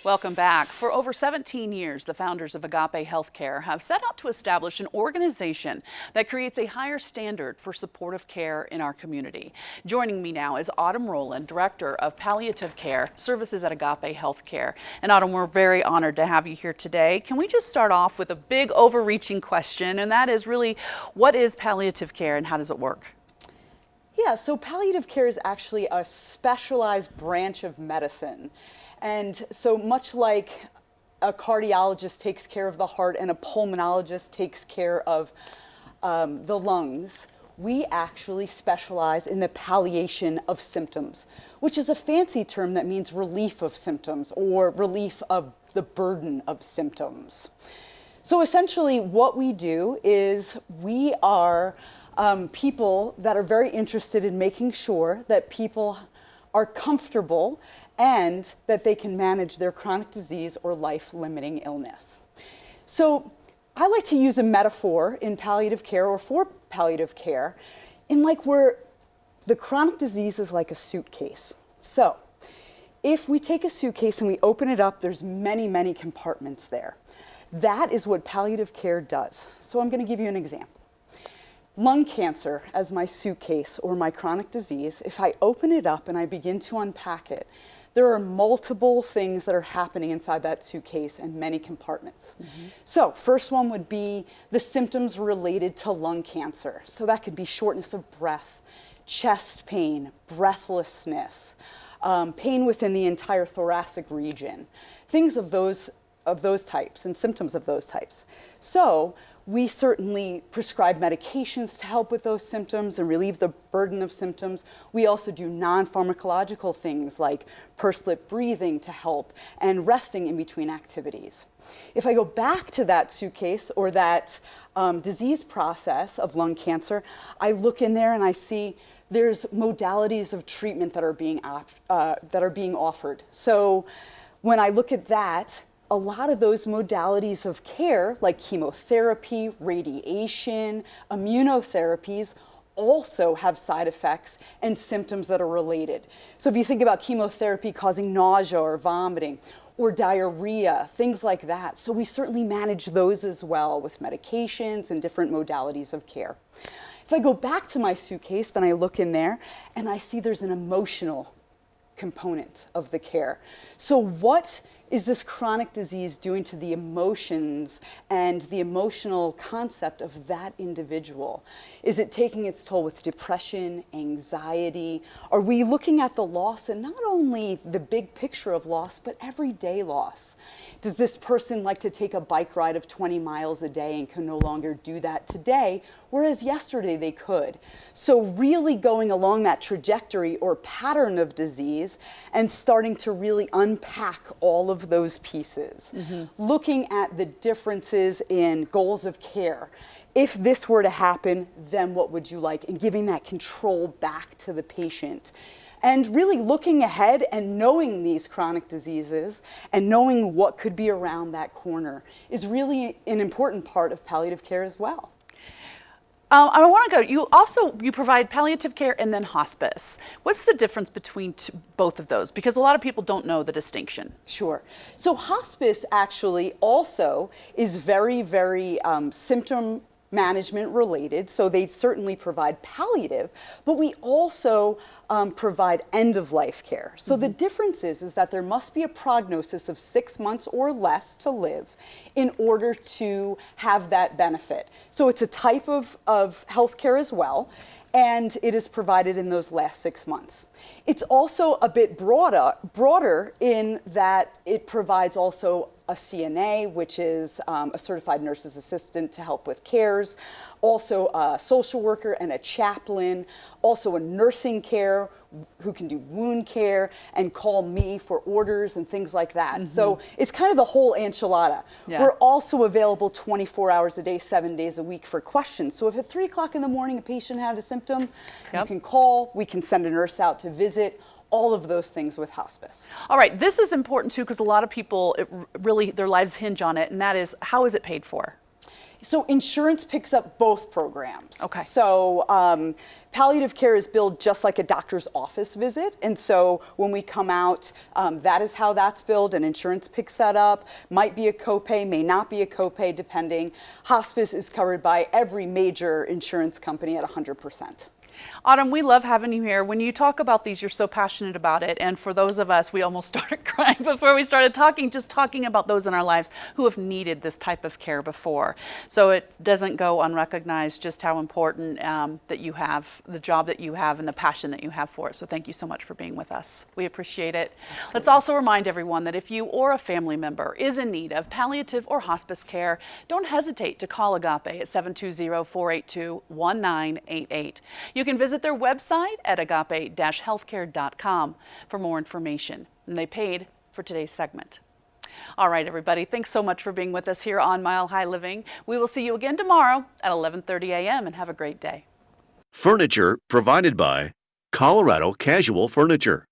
Welcome back. For over 17 years, the founders of Agape Healthcare have set out to establish an organization that creates a higher standard for supportive care in our community. Joining me now is Autumn Rowland, Director of Palliative Care Services at Agape Healthcare. And Autumn, we're very honored to have you here today. Can we just start off with a big overreaching question, and that is really, what is palliative care and how does it work? Yeah, so palliative care is actually a specialized branch of medicine. And so much like a cardiologist takes care of the heart and a pulmonologist takes care of the lungs, we actually specialize in the palliation of symptoms, which is a fancy term that means relief of symptoms or relief of the burden of symptoms. So essentially what we do is we are people that are very interested in making sure that people are comfortable and that they can manage their chronic disease or life-limiting illness. So I like to use a metaphor in palliative care or for palliative care in like where the chronic disease is like a suitcase. So if we take a suitcase and we open it up, there's many, many compartments there. That is what palliative care does. So I'm going to give you an example. Lung cancer as my suitcase or my chronic disease, if I open it up and I begin to unpack it, there are multiple things that are happening inside that suitcase and many compartments. So first one would be the symptoms related to lung cancer. So that could be shortness of breath, chest pain, breathlessness, pain within the entire thoracic region, things of those types and symptoms of those types. So we certainly prescribe medications to help with those symptoms and relieve the burden of symptoms. We also do non-pharmacological things like pursed lip breathing to help and resting in between activities. If I go back to that suitcase or that disease process of lung cancer, I look in there and I see there's modalities of treatment that are being offered. So when I look at that, a lot of those modalities of care, like chemotherapy, radiation, immunotherapies, also have side effects and symptoms that are related. So if you think about chemotherapy causing nausea or vomiting, or diarrhea, things like that. So we certainly manage those as well with medications and different modalities of care. If I go back to my suitcase, then I look in there and I see there's an emotional component of the care. So what is this chronic disease doing to the emotions and the emotional concept of that individual? Is it taking its toll with depression, anxiety? Are we looking at the loss and not only the big picture of loss, but everyday loss? Does this person like to take a bike ride of 20 miles a day and can no longer do that today, whereas yesterday they could? So really going along that trajectory or pattern of disease and starting to really unpack all of those pieces. Looking at the differences in goals of care. If this were to happen, then what would you like? And giving that control back to the patient. And really looking ahead and knowing these chronic diseases and knowing what could be around that corner is really an important part of palliative care as well. I want to go, you provide palliative care and then hospice. What's the difference between both of those? Because a lot of people don't know the distinction. Sure. So hospice actually also is very, very symptom management related, so they certainly provide palliative, but we also provide end-of-life care. So the difference is that there must be a prognosis of 6 months or less to live in order to have that benefit. So it's a type of healthcare as well, and it is provided in those last 6 months. It's also a bit broader in that it provides also a CNA, which is a certified nurse's assistant to help with cares, also a social worker and a chaplain, also a nursing care who can do wound care and call me for orders and things like that. So it's kind of the whole enchilada. Yeah. We're also available 24 hours a day, 7 days a week for questions. So if at 3 o'clock in the morning a patient had a symptom, you can call, we can send a nurse out to visit, all of those things with hospice. All right, this is important too because a lot of people, their lives hinge on it, and that is, how is it paid for? So insurance picks up both programs. Okay. So Palliative care is billed just like a doctor's office visit. And so when we come out, that is how that's billed, and insurance picks that up. Might be a copay, may not be a copay, depending. Hospice is covered by every major insurance company at 100%. Autumn, we love having you here. When you talk about these, you're so passionate about it. And for those of us, we almost started crying before we started talking, just talking about those in our lives who have needed this type of care before. So it doesn't go unrecognized just how important that you have, the job that you have and the passion that you have for it. So thank you so much for being with us. We appreciate it. Absolutely. Let's also remind everyone that if you or a family member is in need of palliative or hospice care, don't hesitate to call Agape at 720-482-1988. You can visit their website at agape-healthcare.com for more information. And they paid for today's segment. All right, everybody, thanks so much for being with us here on Mile High Living. We will see you again tomorrow at 11:30 a.m. and have a great day. Furniture provided by Colorado Casual Furniture.